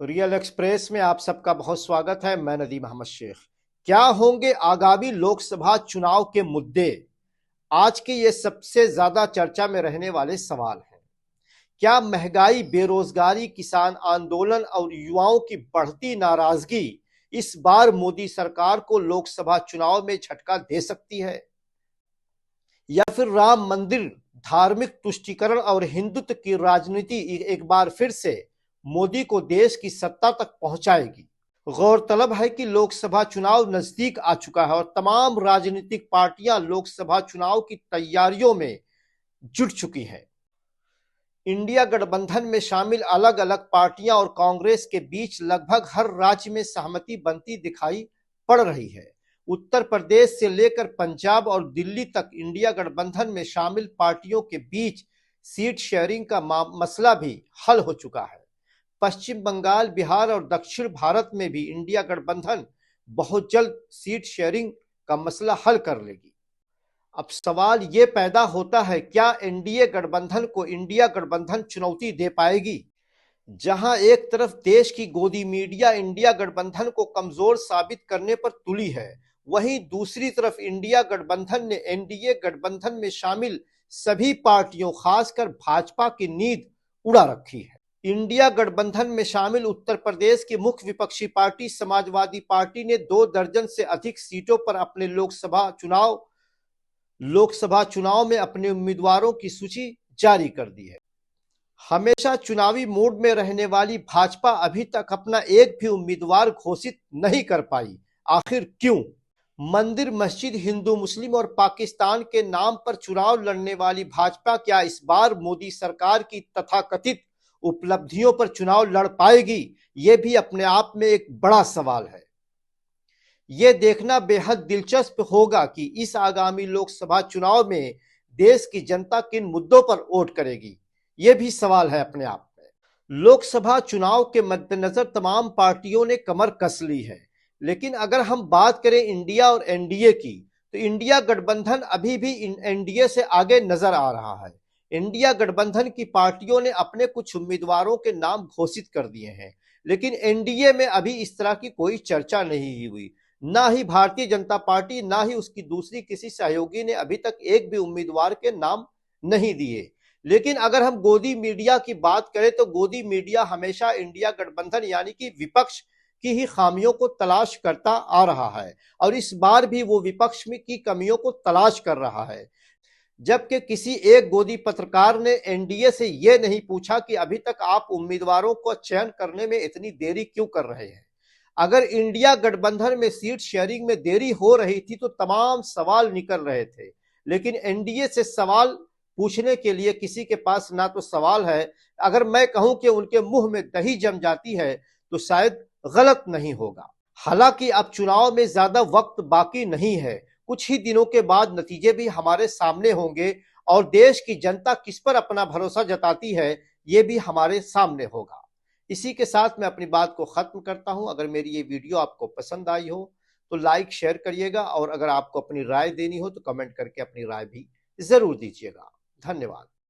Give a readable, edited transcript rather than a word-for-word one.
Real express में आप सबका बहुत स्वागत है। मैं नदीम अहमद शेख। क्या होंगे आगामी लोकसभा चुनाव के मुद्दे? आज के ये सबसे ज्यादा चर्चा में रहने वाले सवाल हैं। क्या महंगाई, बेरोजगारी, किसान आंदोलन और युवाओं की बढ़ती नाराजगी इस बार मोदी सरकार को लोकसभा चुनाव में झटका दे सकती है? या फिर राम मंदिर, धार्मिक तुष्टीकरण और हिंदुत्व की राजनीति एक बार फिर से मोदी को देश की सत्ता तक पहुंचाएगी? गौरतलब है कि लोकसभा चुनाव नजदीक आ चुका है और तमाम राजनीतिक पार्टियां लोकसभा चुनाव की तैयारियों में जुट चुकी हैं। इंडिया गठबंधन में शामिल अलग अलग पार्टियां और कांग्रेस के बीच लगभग हर राज्य में सहमति बनती दिखाई पड़ रही है। उत्तर प्रदेश से लेकर पंजाब और दिल्ली तक इंडिया गठबंधन में शामिल पार्टियों के बीच सीट शेयरिंग का मसला भी हल हो चुका है। पश्चिम बंगाल, बिहार और दक्षिण भारत में भी इंडिया गठबंधन बहुत जल्द सीट शेयरिंग का मसला हल कर लेगी। अब सवाल ये पैदा होता है, क्या एनडीए गठबंधन को इंडिया गठबंधन चुनौती दे पाएगी? जहां एक तरफ देश की गोदी मीडिया इंडिया गठबंधन को कमजोर साबित करने पर तुली है, वहीं दूसरी तरफ इंडिया गठबंधन ने एनडीए गठबंधन में शामिल सभी पार्टियों, खासकर भाजपा की नींद उड़ा रखी है। इंडिया गठबंधन में शामिल उत्तर प्रदेश की मुख्य विपक्षी पार्टी समाजवादी पार्टी ने 2 दर्जन से अधिक सीटों पर अपने लोकसभा चुनाव में अपने उम्मीदवारों की सूची जारी कर दी है। हमेशा चुनावी मूड में रहने वाली भाजपा अभी तक अपना एक भी उम्मीदवार घोषित नहीं कर पाई। आखिर क्यों? मंदिर, मस्जिद, हिंदू मुस्लिम और पाकिस्तान के नाम पर चुनाव लड़ने वाली भाजपा क्या इस बार मोदी सरकार की तथाकथित उपलब्धियों पर चुनाव लड़ पाएगी? यह भी अपने आप में एक बड़ा सवाल है। यह देखना बेहद दिलचस्प होगा कि इस आगामी लोकसभा चुनाव में देश की जनता किन मुद्दों पर वोट करेगी। यह भी सवाल है अपने आप में। लोकसभा चुनाव के मद्देनजर तमाम पार्टियों ने कमर कस ली है, लेकिन अगर हम बात करें इंडिया और एनडीए की, तो इंडिया गठबंधन अभी भी एनडीए से आगे नजर आ रहा है। इंडिया गठबंधन की पार्टियों ने अपने कुछ उम्मीदवारों के नाम घोषित कर दिए हैं, लेकिन एनडीए में अभी इस तरह की कोई चर्चा नहीं हुई। ना ही भारतीय जनता पार्टी, ना ही उसकी दूसरी किसी सहयोगी ने अभी तक एक भी उम्मीदवार के नाम नहीं दिए। लेकिन अगर हम गोदी मीडिया की बात करें तो गोदी मीडिया हमेशा इंडिया गठबंधन यानी कि विपक्ष की ही खामियों को तलाश करता आ रहा है और इस बार भी वो विपक्ष में की कमियों को तलाश कर रहा है। जबकि किसी एक गोदी पत्रकार ने एनडीए से यह नहीं पूछा कि अभी तक आप उम्मीदवारों को चयन करने में इतनी देरी क्यों कर रहे हैं। अगर इंडिया गठबंधन में सीट शेयरिंग में देरी हो रही थी तो तमाम सवाल निकल रहे थे, लेकिन एनडीए से सवाल पूछने के लिए किसी के पास ना तो सवाल है। अगर मैं कहूं कि उनके मुंह में दही जम जाती है तो शायद गलत नहीं होगा। हालांकि अब चुनाव में ज्यादा वक्त बाकी नहीं है। कुछ ही दिनों के बाद नतीजे भी हमारे सामने होंगे और देश की जनता किस पर अपना भरोसा जताती है ये भी हमारे सामने होगा। इसी के साथ मैं अपनी बात को खत्म करता हूं। अगर मेरी ये वीडियो आपको पसंद आई हो तो लाइक शेयर करिएगा और अगर आपको अपनी राय देनी हो तो कमेंट करके अपनी राय भी जरूर दीजिएगा। धन्यवाद।